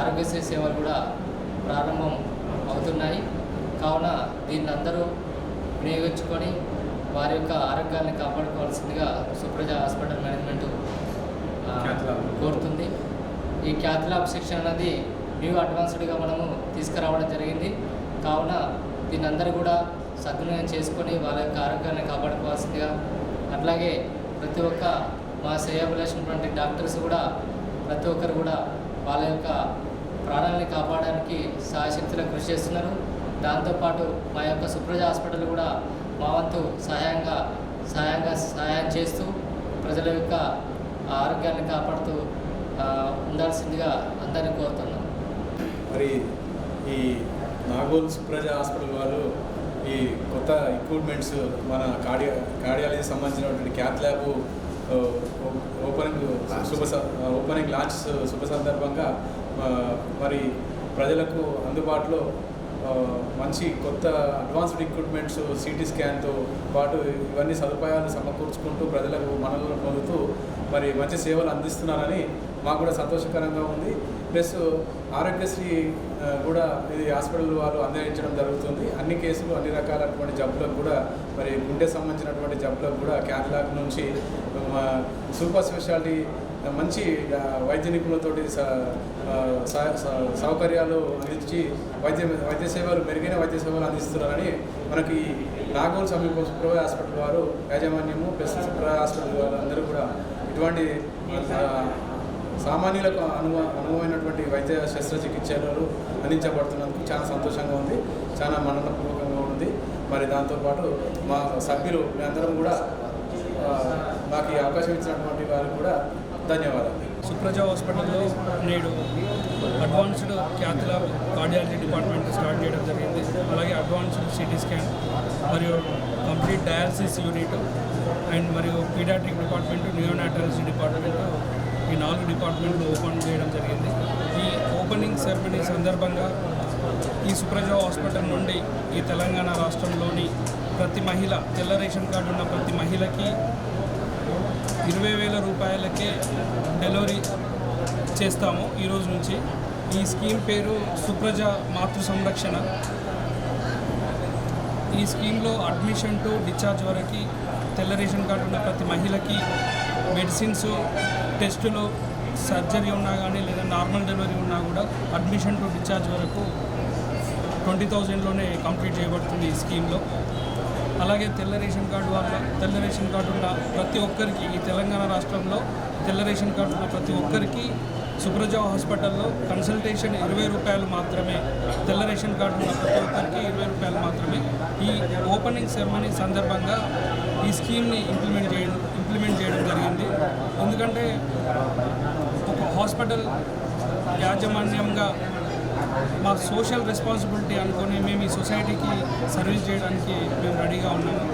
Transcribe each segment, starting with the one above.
ఆరోగ్యశ్రీ సేవలు కూడా ప్రారంభం అవుతున్నాయి. కావున దీన్ని అందరూ వినియోగించుకొని వారి యొక్క ఆరోగ్యాన్ని కాపాడుకోవాల్సిందిగా సుప్రజ హాస్పిటల్ మేనేజ్మెంట్ కోరుతుంది. ఈ క్యాత్ ల్యాబ్ సెక్షన్ అనేది న్యూ అడ్వాన్స్డ్గా మనము తీసుకురావడం జరిగింది. కావున దీన్ని అందరూ కూడా సద్వినియోగం చేసుకొని వాళ్ళ యొక్క ఆరోగ్యాన్ని కాపాడుకోవాల్సిందిగా, అట్లాగే ప్రతి ఒక్క మా సేవలేసినటువంటి డాక్టర్స్ కూడా ప్రతి ఒక్కరు కూడా వాళ్ళ యొక్క ప్రాణాలని కాపాడడానికి సాయశక్తిలో కృషి చేస్తున్నారు. దాంతోపాటు మా యొక్క సుప్రజ హాస్పిటల్ కూడా మా వంతు సహాయం చేస్తూ ప్రజల యొక్క ఆరోగ్యాన్ని కాపాడుతూ ఉండాల్సిందిగా అందరినీ కోరుతున్నాం. మరి ఈ నాగోల్ సుప్రజ హాస్పిటల్ వాళ్ళు ఈ కొత్త ఎక్విప్మెంట్స్ మన కార్డియాలజీ సంబంధించినటువంటి క్యాత్ ల్యాబ్ ఓపెనింగ్ లాంచ్ శుభ సందర్భంగా మరి ప్రజలకు అందుబాటులో మంచి కొత్త అడ్వాన్స్డ్ ఎక్విప్మెంట్స్, సిటీ స్కాన్తో పాటు ఇవన్నీ సదుపాయాలు సమకూర్చుకుంటూ ప్రజలకు మనలను పొందుతూ మరి మంచి సేవలు అందిస్తున్నారని మాకు కూడా సంతోషకరంగా ఉంది. ప్లస్ ఆరోగ్యశ్రీ కూడా ఇది హాస్పిటల్ వారు అందించడం జరుగుతుంది. అన్ని కేసులు, అన్ని రకాలైనటువంటి జబ్బులకు కూడా మరి గుండె సంబంధించినటువంటి జబ్బులకు కూడా క్యాత్ ల్యాబ్ నుంచి సూపర్ స్పెషాలిటీ మంచి వైద్య నిపుణులతోటి సౌకర్యాలు అందించి వైద్య సేవలు మెరుగైన వైద్య సేవలు అందిస్తున్నారని మనకి నాగోల్ సమీప సుప్రభ హాస్పిటల్ వారు యాజమాన్యము ప్లస్ సుప్రభ హాస్పిటల్ వారు అందరూ కూడా ఇటువంటి సామాన్యులకు అనువైనటువంటి వైద్య శస్త్రచికిత్సలు అందించబడుతున్నందుకు చాలా సంతోషంగా ఉంది, చాలా మననపూర్వకంగా ఉంది. మరి దాంతోపాటు మా సభ్యులు మేమందరం కూడా మాకు ఈ అవకాశం ఇచ్చినటువంటి వారికి కూడా ధన్యవాదాలు. సుప్రజ హాస్పిటల్లో నేడు advanced cath lab cardiology department start చేయడం జరిగింది. అలాగే అడ్వాన్స్డ్ సిటీ స్కాన్ మరియు కంప్లీట్ డయాలసిస్ యూనిట్ అండ్ మరియు పీడియాట్రిక్ డిపార్ట్మెంట్, నియోనాటాలజీ డిపార్ట్మెంట్, ఈ 4 డిపార్ట్మెంట్లు ఓపెన్ చేయడం జరిగింది. ఈ ఓపెనింగ్ సెరమనీ సందర్భంగా ఈ సుప్రజ హాస్పిటల్ నుండి ఈ తెలంగాణ రాష్ట్రంలోని ప్రతి మహిళ, తెల్ల రేషన్ కార్డు ఉన్న ప్రతి మహిళకి 20,000 రూపాయలకే డెలివరీ చేస్తాము ఈరోజు నుంచి. ఈ స్కీమ్ పేరు సుప్రజ మాతృ సంరక్షణ. ఈ స్కీమ్లో అడ్మిషన్ టు డిశ్చార్జ్ వరకు తెల్ల రేషన్ కార్డు ఉన్న ప్రతి మహిళకి మెడిసిన్స్, టెస్టులు, సర్జరీ ఉన్నా కానీ లేదా నార్మల్ డెలివరీ ఉన్నా కూడా అడ్మిషన్ టు డిశ్చార్జ్ వరకు 20,000లోనే కంప్లీట్ చేయబడుతుంది ఈ స్కీమ్లో. అలాగే తెల్ల రేషన్ కార్డు ఉన్న ప్రతి ఒక్కరికి, ఈ తెలంగాణ రాష్ట్రంలో తెల్ల రేషన్ కార్డు ఉన్న ప్రతి ఒక్కరికి సుప్రజ హాస్పిటల్లో కన్సల్టేషన్ 20 రూపాయలు మాత్రమే. తెల్ల రేషన్ కార్డు ఉన్న ప్రతి ఒక్కరికి 20 రూపాయలు మాత్రమే. ఈ ఓపెనింగ్ సెరమనీ సందర్భంగా ఈ స్కీమ్ని ఇంప్లిమెంట్ చేయడం జరిగింది. ఎందుకంటే ఒక హాస్పిటల్ యాజమాన్యంగా మా సోషల్ రెస్పాన్సిబిలిటీ అనుకొని మేము ఈ సొసైటీకి సర్వీస్ చేయడానికి మేము రెడీగా ఉన్నాము.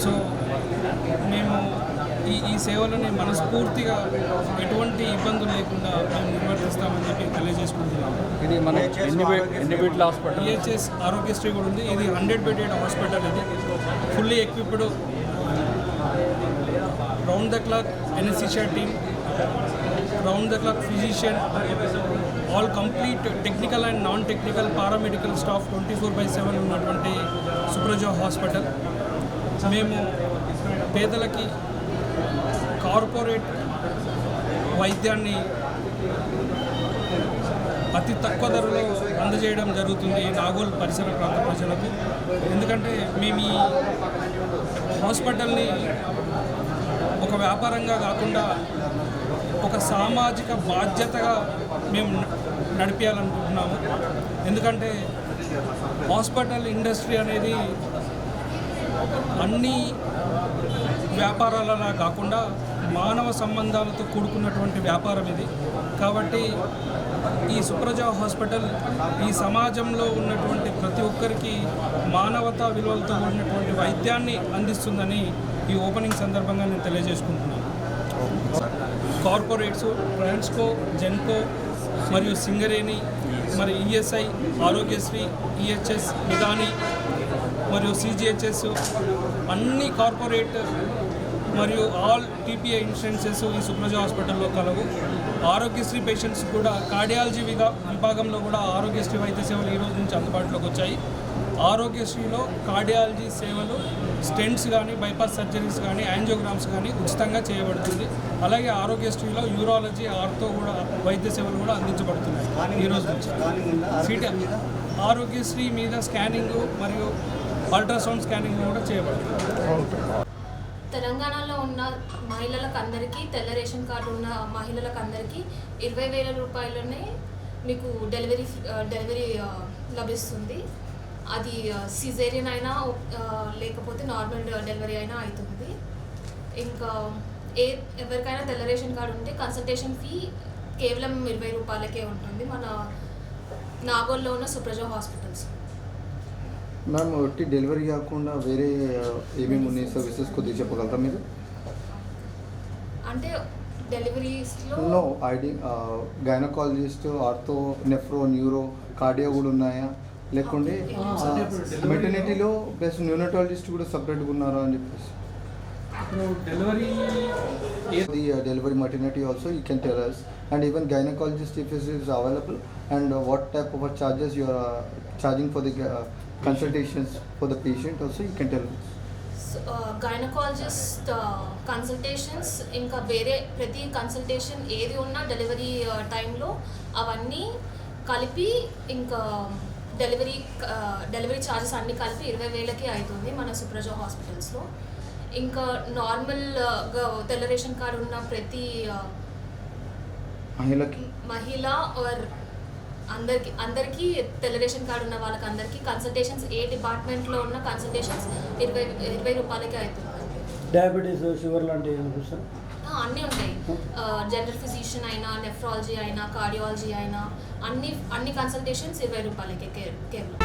సో మేము ఈ సేవలని మనస్ఫూర్తిగా ఎటువంటి ఇబ్బందులు లేకుండా మేము నిర్వర్తిస్తామని చెప్పి తెలియజేసుకుంటున్నాము. ఇది మన ఎన్ని బెడ్ల హాస్పిటల్? ఈహెచ్ఎస్ ఆరోగ్యశ్రీ కూడా ఉంది. ఇది 100 బెడెడ్ హాస్పిటల్. ఇది fully equipped, round the clock anaesthesia team, round the clock physician, all complete technical and non technical paramedical staff 24/7 ఉన్నటువంటి సుప్రజ హాస్పిటల్. మేము పేదలకి కార్పొరేట్ వైద్యాన్ని అతి తక్కువ ధరలో అందజేయడం జరుగుతుంది నాగోల్ పరిసర ప్రాంత ప్రజలకు. ఎందుకంటే మేము ఈ హాస్పిటల్ని ఒక వ్యాపారంగా కాకుండా ఒక సామాజిక బాధ్యతగా మేము నడిపించాలనుకుంటున్నాము. ఎందుకంటే హాస్పిటల్ ఇండస్ట్రీ అనేది అన్ని వ్యాపారాలలా కాకుండా మానవ సంబంధాలతో కూడుకున్నటువంటి వ్యాపారం ఇది. కాబట్టి ఈ సుప్రజ హాస్పిటల్ ఈ సమాజంలో ఉన్నటువంటి ప్రతి ఒక్కరికి మానవతా విలువలతో కూడినటువంటి వైద్యాన్ని అందిస్తుందని ఈ ఓపెనింగ్ సందర్భంగా నేను తెలియజేసుకుంటున్నాను. కార్పొరేట్స్ ట్రాన్స్కో, జెన్కో మరియు సింగరేణి, మరి ఈఎస్ఐ, ఆరోగ్యశ్రీ, ఈహెచ్ఎస్, మిదాని మరియు సిజిహెచ్ఎస్ అన్ని కార్పొరేట్ మరియు ఆల్ టీపీఐ ఇన్సూరెన్సెస్ ఈ సుప్రజ హాస్పిటల్లో కలవు. ఆరోగ్యశ్రీ పేషెంట్స్ కూడా కార్డియాలజీ విభాగంలో కూడా ఆరోగ్యశ్రీ వైద్య సేవలు ఈ రోజు నుంచి అందుబాటులోకి వచ్చాయి. ఆరోగ్యశ్రీలో కార్డియాలజీ సేవలు, స్టెంట్స్ కానీ, బైపాస్ సర్జరీస్ కానీ, యాంజియోగ్రామ్స్ కానీ ఉచితంగా చేయబడుతుంది. అలాగే ఆరోగ్యశ్రీలో యూరాలజీ, ఆర్థో కూడా వైద్య సేవలు కూడా అందించబడుతున్నాయి ఈ రోజు నుంచి. ఆరోగ్యశ్రీ మీద స్కానింగ్ మరియు అల్ట్రాసౌండ్ స్కానింగ్ కూడా చేయబడుతుంది. తెలంగాణలో ఉన్న మహిళలకు అందరికీ, తెల్ల రేషన్ కార్డు ఉన్న మహిళలకు అందరికీ 20,000 రూపాయలనే మీకు డెలివరీ లభిస్తుంది. అది సిజేరియన్ అయినా లేకపోతే నార్మల్ డెలివరీ అయినా అవుతుంది. ఇంకా ఎవరికైనా తెల్ల రేషన్ కార్డు ఉంటే కన్సల్టేషన్ ఫీ కేవలం 20 రూపాయలకే ఉంటుంది మన నాగోల్లో ఉన్న సుప్రజ హాస్పిటల్స్. మ్యామ్, ఒట్టి డెలివరీ కాకుండా వేరే ఏమేమి ఉన్నాయి సర్వీసెస్ కొద్దిగా చెప్పగలరా మీరు? అంటే డెలివరీస్లో gynaecologist, ortho, nephro, neuro, cardio కూడా ఉన్నాయా? లేకుంటే మెటర్నిటీలో ప్లస్ న్యూనటాలజిస్ట్ కూడా సపరేట్గా ఉన్నారా అని చెప్పేసి. Delivery maternity also you can tell us, and even gynecologist if it is available, and what type of charges you are charging for the consultations for the patient also you can tell us. Gynaecologist consultations ఇంకా వేరే ప్రతి consultation ఏది ఉన్నా delivery టైంలో అవన్నీ కలిపి ఇంకా delivery charges అన్నీ కలిపి 20,000కి అవుతుంది మన సుప్రజ హాస్పిటల్స్లో. ఇంకా నార్మల్గా తెల్ల రేషన్ కార్డు ఉన్న ప్రతి మహిళ ఆర్ అందరికీ తెల్ల రేషన్ కార్డు ఉన్న వాళ్ళకి అందరికీ కన్సల్టేషన్స్ ఏ డిపార్ట్మెంట్లో ఉన్న కన్సల్టేషన్స్ 20 రూపాయలకే అవుతుంది. డయాబెటీస్, షుగర్ లాంటివి అన్నీ ఉంటాయి. జనరల్ ఫిజిషియన్ అయినా, నెఫ్రాలజీ అయినా, కార్డియాలజీ అయినా అన్ని కన్సల్టేషన్స్ 20 రూపాయలకే కేవలం.